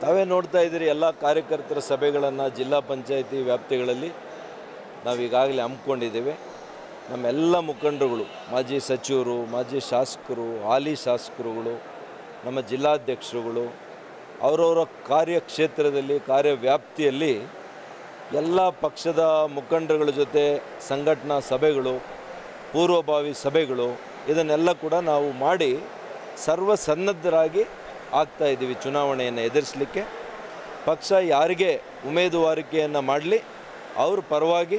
ತಾವೇ ನೋಡ್ತಾ ಇದ್ದೀರಿ, ಎಲ್ಲ ಕಾರ್ಯಕರ್ತರ ಸಭೆಗಳನ್ನು ಜಿಲ್ಲಾ ಪಂಚಾಯಿತಿ ವ್ಯಾಪ್ತಿಗಳಲ್ಲಿ ನಾವು ಈಗಾಗಲೇ ಹಮ್ಮಿಕೊಂಡಿದ್ದೇವೆ. ನಮ್ಮೆಲ್ಲ ಮುಖಂಡರುಗಳು, ಮಾಜಿ ಸಚಿವರು, ಮಾಜಿ ಶಾಸಕರು, ಹಾಲಿ ಶಾಸಕರುಗಳು, ನಮ್ಮ ಜಿಲ್ಲಾಧ್ಯಕ್ಷರುಗಳು ಅವರವರ ಕಾರ್ಯಕ್ಷೇತ್ರದಲ್ಲಿ, ಕಾರ್ಯವ್ಯಾಪ್ತಿಯಲ್ಲಿ ಎಲ್ಲ ಪಕ್ಷದ ಮುಖಂಡರುಗಳ ಜೊತೆ ಸಂಘಟನಾ ಸಭೆಗಳು, ಪೂರ್ವಭಾವಿ ಸಭೆಗಳು ಇದನ್ನೆಲ್ಲ ಕೂಡ ನಾವು ಮಾಡಿ ಸರ್ವಸನ್ನದ್ಧರಾಗಿ ಆಗ್ತಾಯಿದ್ದೀವಿ. ಚುನಾವಣೆಯನ್ನು ಎದುರಿಸಲಿಕ್ಕೆ ಪಕ್ಷ ಯಾರಿಗೆ ಉಮೇದುವಾರಿಕೆಯನ್ನು ಮಾಡಲಿ ಅವ್ರ ಪರವಾಗಿ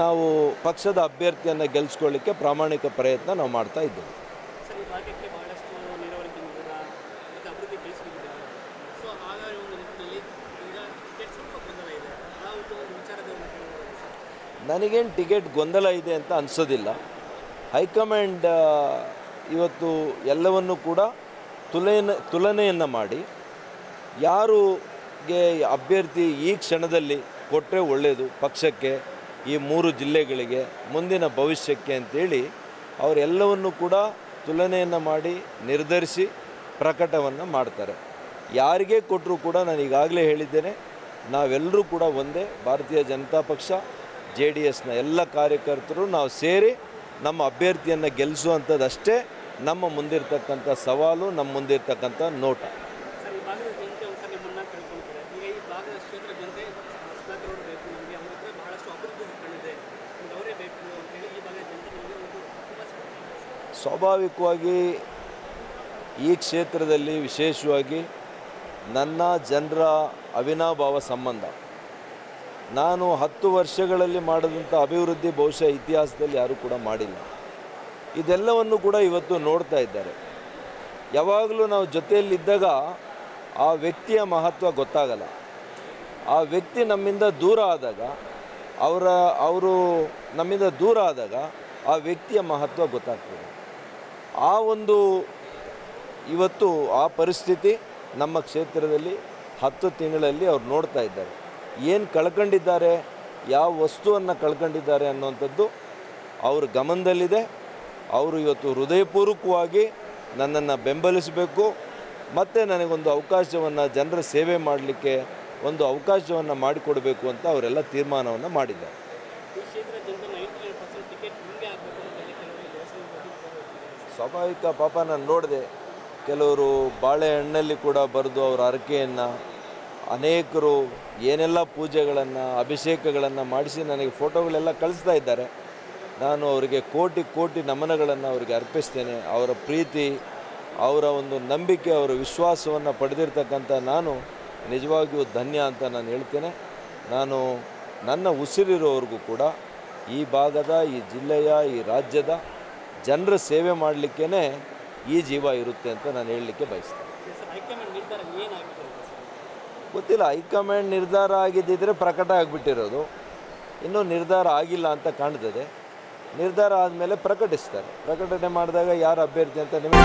ನಾವು ಪಕ್ಷದ ಅಭ್ಯರ್ಥಿಯನ್ನು ಗೆಲ್ಲಿಸ್ಕೊಳ್ಳಿಕ್ಕೆ ಪ್ರಾಮಾಣಿಕ ಪ್ರಯತ್ನ ನಾವು ಮಾಡ್ತಾ ಇದ್ದೇವೆ. ನನಗೇನು ಟಿಕೆಟ್ ಗೊಂದಲ ಇದೆ ಅಂತ ಅನಿಸೋದಿಲ್ಲ. ಹೈಕಮಾಂಡ್ ಇವತ್ತು ಎಲ್ಲವನ್ನು ಕೂಡ ತುಲನೆಯನ್ನು ಮಾಡಿ ಯಾರಿಗೆ ಅಭ್ಯರ್ಥಿ ಈ ಕ್ಷಣದಲ್ಲಿ ಕೊಟ್ಟರೆ ಒಳ್ಳೆಯದು ಪಕ್ಷಕ್ಕೆ, ಈ 3 ಜಿಲ್ಲೆಗಳಿಗೆ, ಮುಂದಿನ ಭವಿಷ್ಯಕ್ಕೆ ಅಂತೇಳಿ ಅವರೆಲ್ಲವನ್ನು ಕೂಡ ತುಲನೆಯನ್ನು ಮಾಡಿ ನಿರ್ಧರಿಸಿ ಪ್ರಕಟವನ್ನು ಮಾಡ್ತಾರೆ. ಯಾರಿಗೇ ಕೊಟ್ಟರೂ ಕೂಡ ನಾನು ಈಗಾಗಲೇ ಹೇಳಿದ್ದೇನೆ, ನಾವೆಲ್ಲರೂ ಕೂಡ ಒಂದೇ. ಭಾರತೀಯ ಜನತಾ ಪಕ್ಷ, JDSನ ಎಲ್ಲ ಕಾರ್ಯಕರ್ತರು ನಾವು ಸೇರಿ ನಮ್ಮ ಅಭ್ಯರ್ಥಿಯನ್ನು ಗೆಲ್ಲಿಸುವಂಥದ್ದಷ್ಟೇ ನಮ್ಮ ಮುಂದಿರ್ತಕ್ಕಂಥ ಸವಾಲು, ನಮ್ಮ ಮುಂದಿರ್ತಕ್ಕಂಥ ನೋಟ. ಸ್ವಾಭಾವಿಕವಾಗಿ ಈ ಕ್ಷೇತ್ರದಲ್ಲಿ ವಿಶೇಷವಾಗಿ ನನ್ನ ಜನರ ಅವಿನಾಭಾವ ಸಂಬಂಧ, ನಾನು 10 ವರ್ಷಗಳಲ್ಲಿ ಮಾಡಿದಂಥ ಅಭಿವೃದ್ಧಿ ಬಹುಶಃ ಇತಿಹಾಸದಲ್ಲಿ ಯಾರೂ ಕೂಡ ಮಾಡಿಲ್ಲ. ಇದೆಲ್ಲವನ್ನು ಕೂಡ ಇವತ್ತು ನೋಡ್ತಾ ಇದ್ದಾರೆ. ಯಾವಾಗಲೂ ನಾವು ಜೊತೆಯಲ್ಲಿದ್ದಾಗ ಆ ವ್ಯಕ್ತಿಯ ಮಹತ್ವ ಗೊತ್ತಾಗಲ್ಲ. ಆ ವ್ಯಕ್ತಿ ನಮ್ಮಿಂದ ದೂರ ಆದಾಗ, ಅವರು ನಮ್ಮಿಂದ ದೂರ ಆದಾಗ ಆ ವ್ಯಕ್ತಿಯ ಮಹತ್ವ ಗೊತ್ತಾಗ್ತದೆ. ಆ ಒಂದು ಇವತ್ತು ಆ ಪರಿಸ್ಥಿತಿ ನಮ್ಮ ಕ್ಷೇತ್ರದಲ್ಲಿ 10 ತಿಂಗಳಲ್ಲಿ ಅವ್ರು ನೋಡ್ತಾ ಇದ್ದಾರೆ. ಏನು ಕಳ್ಕೊಂಡಿದ್ದಾರೆ, ಯಾವ ವಸ್ತುವನ್ನು ಕಳ್ಕೊಂಡಿದ್ದಾರೆ ಅನ್ನುವಂಥದ್ದು ಅವ್ರ ಗಮನದಲ್ಲಿದೆ. ಅವರು ಇವತ್ತು ಹೃದಯಪೂರ್ವಕವಾಗಿ ನನ್ನನ್ನು ಬೆಂಬಲಿಸಬೇಕು, ಮತ್ತು ನನಗೊಂದು ಅವಕಾಶವನ್ನು, ಜನರ ಸೇವೆ ಮಾಡಲಿಕ್ಕೆ ಒಂದು ಅವಕಾಶವನ್ನು ಮಾಡಿಕೊಡಬೇಕು ಅಂತ ಅವರೆಲ್ಲ ತೀರ್ಮಾನವನ್ನು ಮಾಡಿದ್ದಾರೆ. ಸ್ವಾಭಾವಿಕ. ಪಾಪ ನಾನು ನೋಡಿದೆ, ಕೆಲವರು ಬಾಳೆಹಣ್ಣಲ್ಲಿ ಕೂಡ ಬರೆದು ಅವರ ಹರಕೆಯನ್ನು, ಅನೇಕರು ಏನೆಲ್ಲ ಪೂಜೆಗಳನ್ನು, ಅಭಿಷೇಕಗಳನ್ನು ಮಾಡಿಸಿ ನನಗೆ ಫೋಟೋಗಳೆಲ್ಲ ಕಳಿಸ್ತಾ ಇದ್ದಾರೆ. ನಾನು ಅವರಿಗೆ ಕೋಟಿ ಕೋಟಿ ನಮನಗಳನ್ನು ಅವರಿಗೆ ಅರ್ಪಿಸ್ತೇನೆ. ಅವರ ಪ್ರೀತಿ, ಅವರ ಒಂದು ನಂಬಿಕೆ, ಅವರ ವಿಶ್ವಾಸವನ್ನು ಪಡೆದಿರ್ತಕ್ಕಂಥ ನಾನು ನಿಜವಾಗಿಯೂ ಧನ್ಯ ಅಂತ ನಾನು ಹೇಳ್ತೇನೆ. ನಾನು ನನ್ನ ಉಸಿರಿರೋವರೆಗೂ ಕೂಡ ಈ ಭಾಗದ, ಈ ಜಿಲ್ಲೆಯ, ಈ ರಾಜ್ಯದ ಜನರ ಸೇವೆ ಮಾಡಲಿಕ್ಕೇ ಈ ಜೀವ ಇರುತ್ತೆ ಅಂತ ನಾನು ಹೇಳಲಿಕ್ಕೆ ಬಯಸ್ತೇನೆ. ಗೊತ್ತಿಲ್ಲ, ಹೈಕಮಾಂಡ್ ನಿರ್ಧಾರ ಆಗಿದ್ದಿದ್ರೆ ಪ್ರಕಟ ಆಗಿಬಿಟ್ಟಿರೋದು. ಇನ್ನೂ ನಿರ್ಧಾರ ಆಗಿಲ್ಲ ಅಂತ ಕಾಣ್ತದೆ. ನಿರ್ಧಾರ ಆದಮೇಲೆ ಪ್ರಕಟಿಸ್ತಾರೆ. ಪ್ರಕಟಣೆ ಮಾಡಿದಾಗ ಯಾರು ಅಭ್ಯರ್ಥಿ ಅಂತ ನಿಮಗೆ